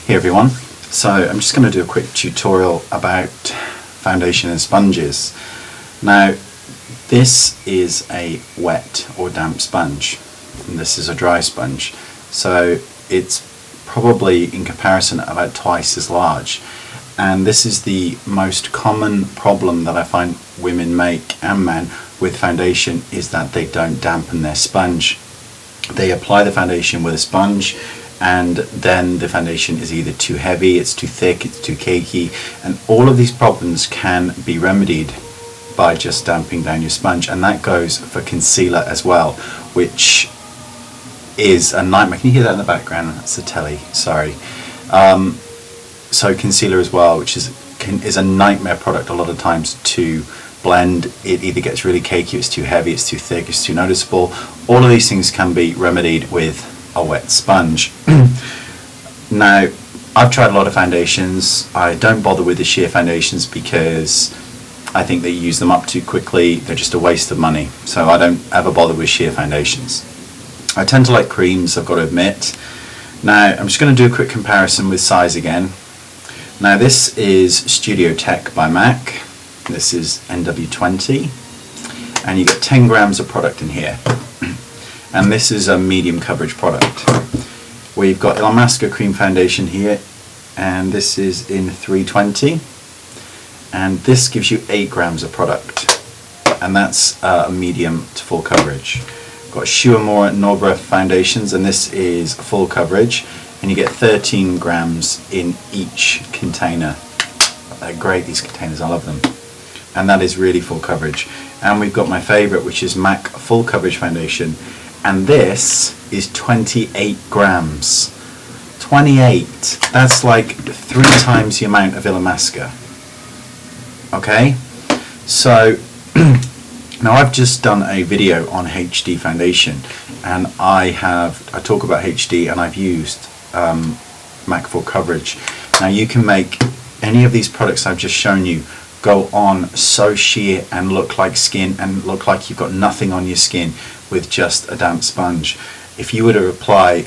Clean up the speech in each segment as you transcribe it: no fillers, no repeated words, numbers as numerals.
Hey everyone, so I'm just going to do a quick tutorial about foundation and sponges. Now this is a wet or damp sponge and this is a dry sponge, so it's probably in comparison about twice as large, and this is the most common problem that I find women make and men with foundation, is that they don't dampen their sponge. They apply the foundation with a sponge and then the foundation is either too heavy, it's too thick, it's too cakey, and all of these problems can be remedied by just damping down your sponge. And that goes for concealer as well, which is a nightmare. Can you hear that in the background? That's the telly, sorry. So concealer as well, which is a nightmare product a lot of times to blend. It either gets really cakey, it's too heavy, it's too thick, it's too noticeable. All of these things can be remedied with a wet sponge. Now, I've tried a lot of foundations. I don't bother with the sheer foundations because I think they use them up too quickly. They're just a waste of money, so I don't ever bother with sheer foundations. I tend to like creams, I've got to admit. Now I'm just going to do a quick comparison with size again. Now this is Studio Tech by MAC. This is NW20, and you get 10 grams of product in here. And this is a medium coverage product. We've got Illamasqua cream foundation here, and this is in 320, and this gives you 8 grams of product, and that's a medium to full coverage. Got Schuamore Norbra foundations, and this is full coverage, and you get 13 grams in each container. They're great, these containers, I love them. And that is really full coverage. And we've got my favorite, which is MAC full coverage foundation, and this is 28 grams. 28, that's like 3 times the amount of Illamasqua. Okay, so now I've just done a video on HD foundation, and I talk about HD, and I've used MAC full coverage. Now you can make any of these products I've just shown you go on so sheer and look like skin and look like you've got nothing on your skin with just a damp sponge. If you were to apply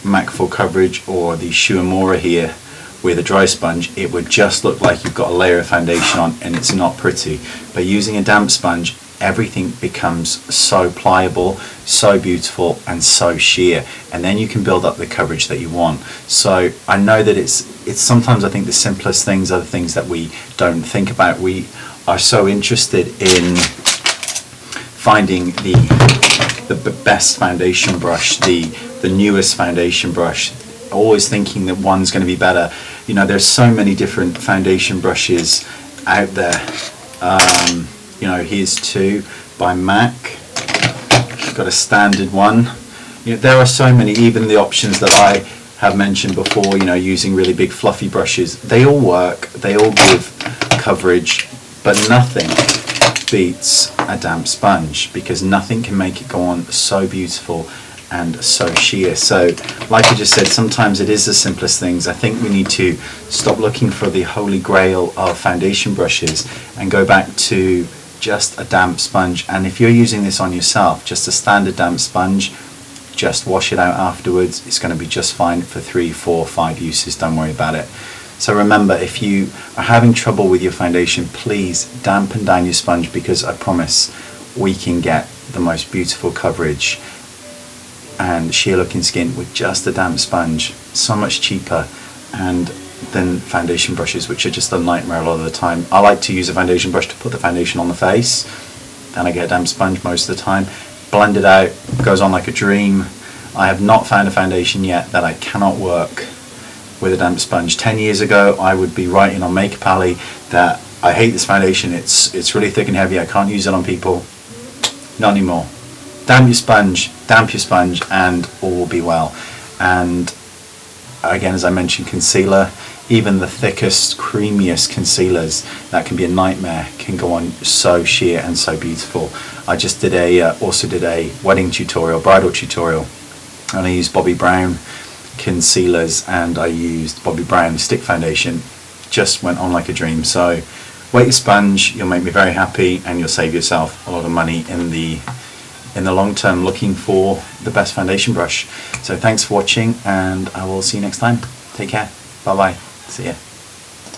MAC full coverage or the Schuamore here with a dry sponge, it would just look like you've got a layer of foundation on, and it's not pretty. But using a damp sponge, everything becomes so pliable, so beautiful, and so sheer, and then you can build up the coverage that you want. So I know that it's sometimes, I think, the simplest things are the things that we don't think about. We are so interested in finding the best foundation brush, the newest foundation brush, always thinking that one's going to be better. You know, there's so many different foundation brushes out there. You know, here's 2 by MAC. Got a standard one. You know, there are so many. Even the options that I have mentioned before, you know, using really big fluffy brushes, they all work, they all give coverage, but nothing beats a damp sponge, because nothing can make it go on so beautiful and so sheer. So like I just said, sometimes it is the simplest things. I think we need to stop looking for the holy grail of foundation brushes and go back to just a damp sponge. And if you're using this on yourself, just a standard damp sponge, just wash it out afterwards. It's going to be just fine for 3, 4, 5 uses. Don't worry about it. So remember, if you are having trouble with your foundation, please dampen down your sponge, because I promise we can get the most beautiful coverage and sheer looking skin with just a damp sponge. So much cheaper than foundation brushes, which are just a nightmare a lot of the time. I like to use a foundation brush to put the foundation on the face, then I get a damp sponge most of the time, blend it out, goes on like a dream. I have not found a foundation yet that I cannot work with a damp sponge. 10 years ago I would be writing on Makeup Alley that I hate this foundation, it's really thick and heavy, I can't use it on people. Not anymore. Damp your sponge, and all will be well. And again, as I mentioned, concealer, even the thickest, creamiest concealers that can be a nightmare can go on so sheer and so beautiful. I just did also did a wedding tutorial, bridal tutorial, and I used Bobbi Brown concealers and I used Bobbi Brown stick foundation. Just went on like a dream. So wet your sponge, you'll make me very happy, and you'll save yourself a lot of money in the long term looking for the best foundation brush. So thanks for watching, and I will see you next time. Take care. Bye bye. See ya.